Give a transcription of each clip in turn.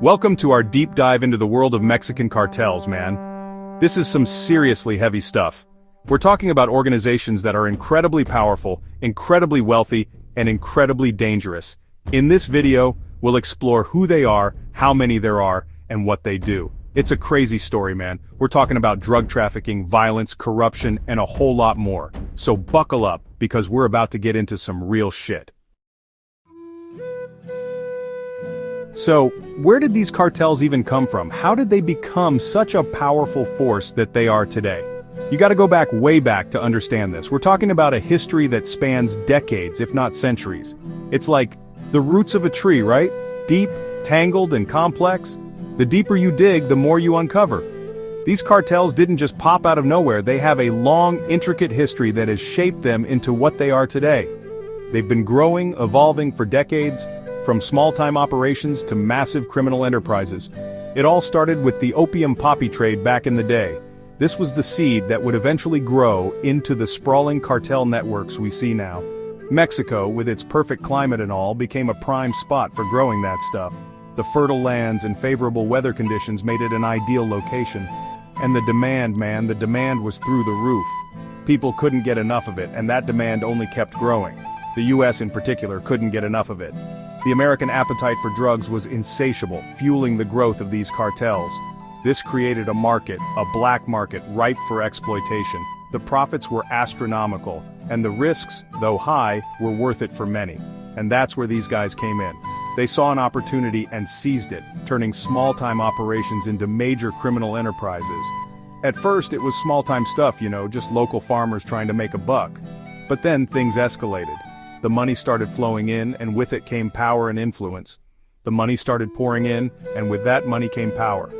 Welcome to our deep dive into the world of Mexican cartels, man. This is some seriously heavy stuff. We're talking about organizations that are incredibly powerful, incredibly wealthy, and incredibly dangerous. In this video, we'll explore who they are, how many there are, and what they do. It's a crazy story, man. We're talking about drug trafficking, violence, corruption, and a whole lot more. So buckle up, because we're about to get into some real shit. So, where did these cartels even come from? How did they become such a powerful force that they are today? You gotta go back way back to understand this. We're talking about a history that spans decades, if not centuries. It's like the roots of a tree, right? Deep, tangled, and complex. The deeper you dig, the more you uncover. These cartels didn't just pop out of nowhere. They have a long, intricate history that has shaped them into what they are today. They've been growing, evolving for decades, from small-time operations to massive criminal enterprises. It all started with the opium poppy trade back in the day. This was the seed that would eventually grow into the sprawling cartel networks we see now. Mexico, with its perfect climate and all, became a prime spot for growing that stuff. The fertile lands and favorable weather conditions made it an ideal location. And the demand was through the roof. People couldn't get enough of it, and that demand only kept growing. The US in particular couldn't get enough of it. The American appetite for drugs was insatiable, fueling the growth of these cartels. This created a market, a black market, ripe for exploitation. The profits were astronomical, and the risks, though high, were worth it for many. And that's where these guys came in. They saw an opportunity and seized it, turning small-time operations into major criminal enterprises. At first it was small-time stuff, just local farmers trying to make a buck. But then things escalated. The money started flowing in, and with it came power and influence. The money started pouring in, and with that money came power.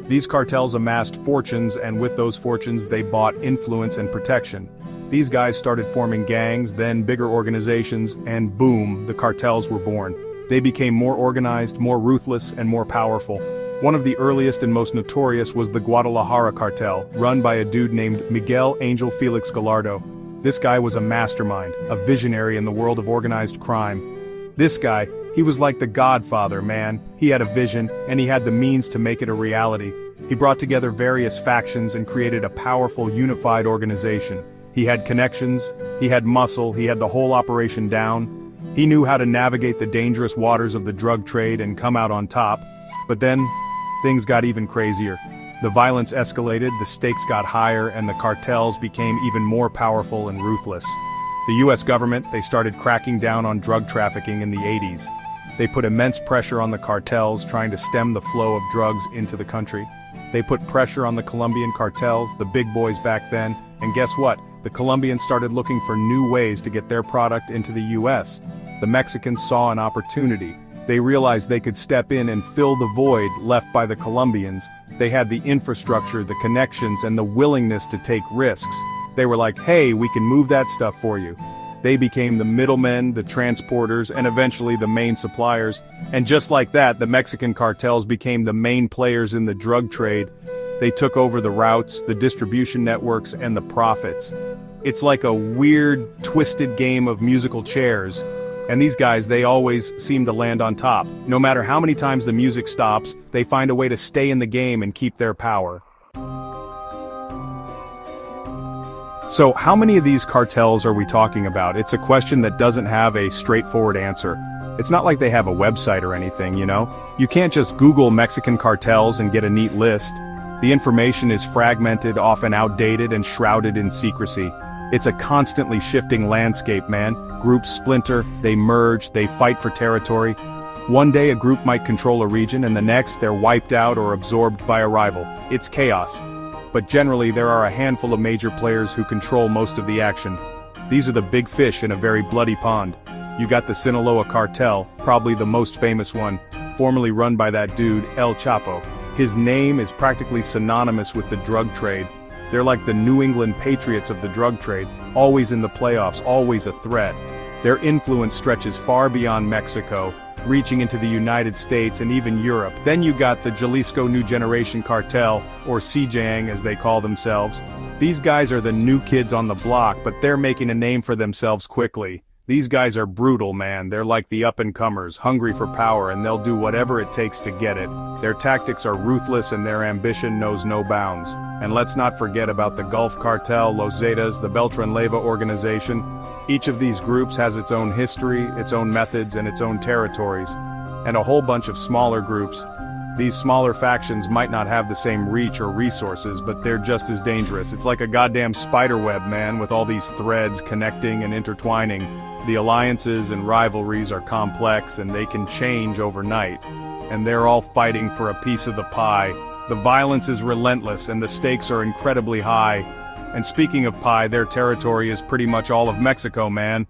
These cartels amassed fortunes, and with those fortunes they bought influence and protection. These guys started forming gangs, then bigger organizations, and boom, the cartels were born. They became more organized, more ruthless, and more powerful. One of the earliest and most notorious was the Guadalajara cartel, run by a dude named Miguel Angel Felix Gallardo. This guy was a mastermind, a visionary in the world of organized crime. This guy, he was like the Godfather, man. He had a vision, and he had the means to make it a reality. He brought together various factions and created a powerful, unified organization. He had connections, he had muscle, he had the whole operation down. He knew how to navigate the dangerous waters of the drug trade and come out on top. But then, things got even crazier. The violence escalated, the stakes got higher, and the cartels became even more powerful and ruthless. The US government, they started cracking down on drug trafficking in the 80s. They put immense pressure on the cartels, trying to stem the flow of drugs into the country. They put pressure on the Colombian cartels, the big boys back then, and guess what? The Colombians started looking for new ways to get their product into the US. The Mexicans saw an opportunity. They realized they could step in and fill the void left by the Colombians. They had the infrastructure, the connections, and the willingness to take risks. They were like, hey, we can move that stuff for you. They became the middlemen, the transporters, and eventually the main suppliers. And just like that, the Mexican cartels became the main players in the drug trade. They took over the routes, the distribution networks, and the profits. It's like a weird, twisted game of musical chairs. And these guys, they always seem to land on top. No matter how many times the music stops, they find a way to stay in the game and keep their power. So, how many of these cartels are we talking about? It's a question that doesn't have a straightforward answer. It's not like they have a website or anything, You can't just Google Mexican cartels and get a neat list. The information is fragmented, often outdated, and shrouded in secrecy. It's a constantly shifting landscape, man. Groups splinter, they merge, they fight for territory. One day a group might control a region, and the next they're wiped out or absorbed by a rival. It's chaos. But generally there are a handful of major players who control most of the action. These are the big fish in a very bloody pond. You got the Sinaloa cartel, probably the most famous one, formerly run by that dude, El Chapo. His name is practically synonymous with the drug trade. They're like the New England Patriots of the drug trade, always in the playoffs, always a threat. Their influence stretches far beyond Mexico, reaching into the United States and even Europe. Then you got the Jalisco New Generation Cartel, or CJANG as they call themselves. These guys are the new kids on the block, but they're making a name for themselves quickly. These guys are brutal, man. They're like the up-and-comers, hungry for power, and they'll do whatever it takes to get it. Their tactics are ruthless and their ambition knows no bounds. And let's not forget about the Gulf Cartel, Los Zetas, the Beltran Leyva organization. Each of these groups has its own history, its own methods, and its own territories. And a whole bunch of smaller groups. These smaller factions might not have the same reach or resources, but they're just as dangerous. It's like a goddamn spiderweb, man, with all these threads connecting and intertwining. The alliances and rivalries are complex and they can change overnight. And they're all fighting for a piece of the pie. The violence is relentless and the stakes are incredibly high. And speaking of pie, their territory is pretty much all of Mexico, man.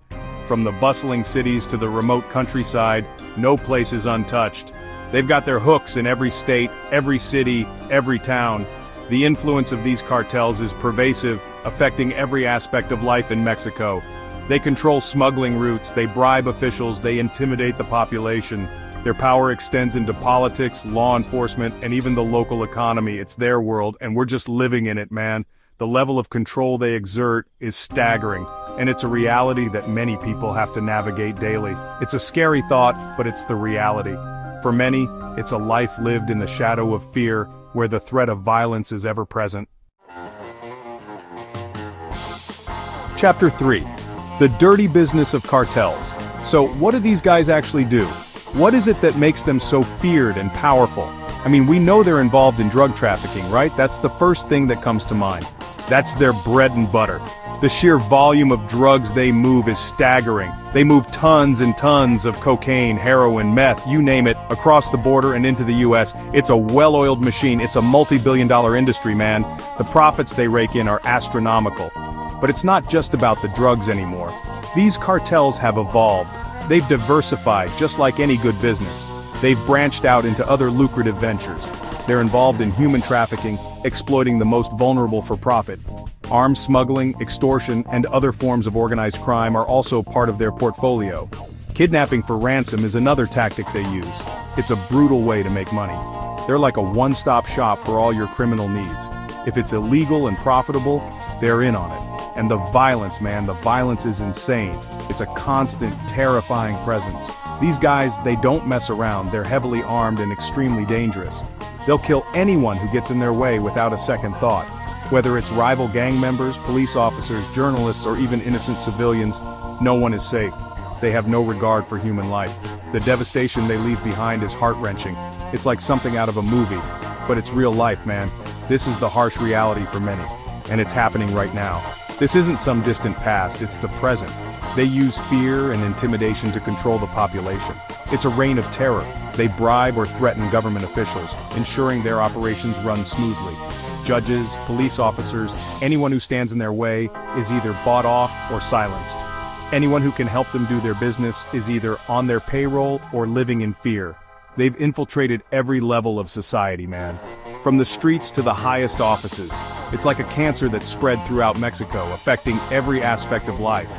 From the bustling cities to the remote countryside, no place is untouched. They've got their hooks in every state, every city, every town. The influence of these cartels is pervasive, affecting every aspect of life in Mexico. They control smuggling routes, they bribe officials, they intimidate the population. Their power extends into politics, law enforcement, and even the local economy. It's their world, and we're just living in it, man. The level of control they exert is staggering, and it's a reality that many people have to navigate daily. It's a scary thought, but it's the reality. For many, it's a life lived in the shadow of fear, where the threat of violence is ever present. Chapter 3. The dirty business of cartels. So, what do these guys actually do? What is it that makes them so feared and powerful? I mean, we know they're involved in drug trafficking, right? That's the first thing that comes to mind. That's their bread and butter. The sheer volume of drugs they move is staggering. They move tons and tons of cocaine, heroin, meth, you name it, across the border and into the US. It's a well-oiled machine. It's a multi-billion-dollar industry, man. The profits they rake in are astronomical. But it's not just about the drugs anymore. These cartels have evolved. They've diversified, just like any good business. They've branched out into other lucrative ventures. They're involved in human trafficking, exploiting the most vulnerable for profit. Arms smuggling, extortion, and other forms of organized crime are also part of their portfolio. Kidnapping for ransom is another tactic they use. It's a brutal way to make money. They're like a one-stop shop for all your criminal needs. If it's illegal and profitable, they're in on it. And the violence, man, the violence is insane. It's a constant, terrifying presence. These guys, they don't mess around. They're heavily armed and extremely dangerous. They'll kill anyone who gets in their way without a second thought. Whether it's rival gang members, police officers, journalists, or even innocent civilians, no one is safe. They have no regard for human life. The devastation they leave behind is heart-wrenching. It's like something out of a movie. But it's real life, man. This is the harsh reality for many. And it's happening right now. This isn't some distant past, it's the present. They use fear and intimidation to control the population. It's a reign of terror. They bribe or threaten government officials, ensuring their operations run smoothly. Judges, police officers, anyone who stands in their way is either bought off or silenced. Anyone who can help them do their business is either on their payroll or living in fear. They've infiltrated every level of society, man. From the streets to the highest offices. It's like a cancer that's spread throughout Mexico, affecting every aspect of life.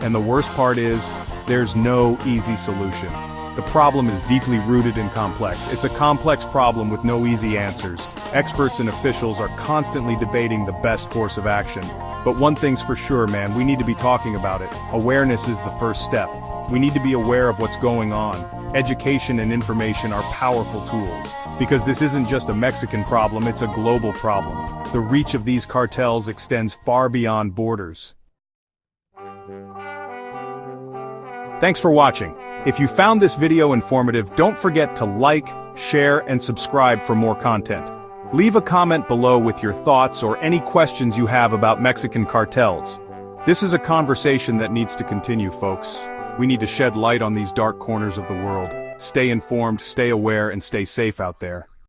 And the worst part is, there's no easy solution. The problem is deeply rooted and complex. It's a complex problem with no easy answers. Experts and officials are constantly debating the best course of action. But one thing's for sure, man, we need to be talking about it. Awareness is the first step. We need to be aware of what's going on. Education and information are powerful tools. Because this isn't just a Mexican problem, it's a global problem. The reach of these cartels extends far beyond borders. Thanks for watching. If you found this video informative, don't forget to like, share, and subscribe for more content. Leave a comment below with your thoughts or any questions you have about Mexican cartels. This is a conversation that needs to continue, folks. We need to shed light on these dark corners of the world. Stay informed, stay aware, and stay safe out there.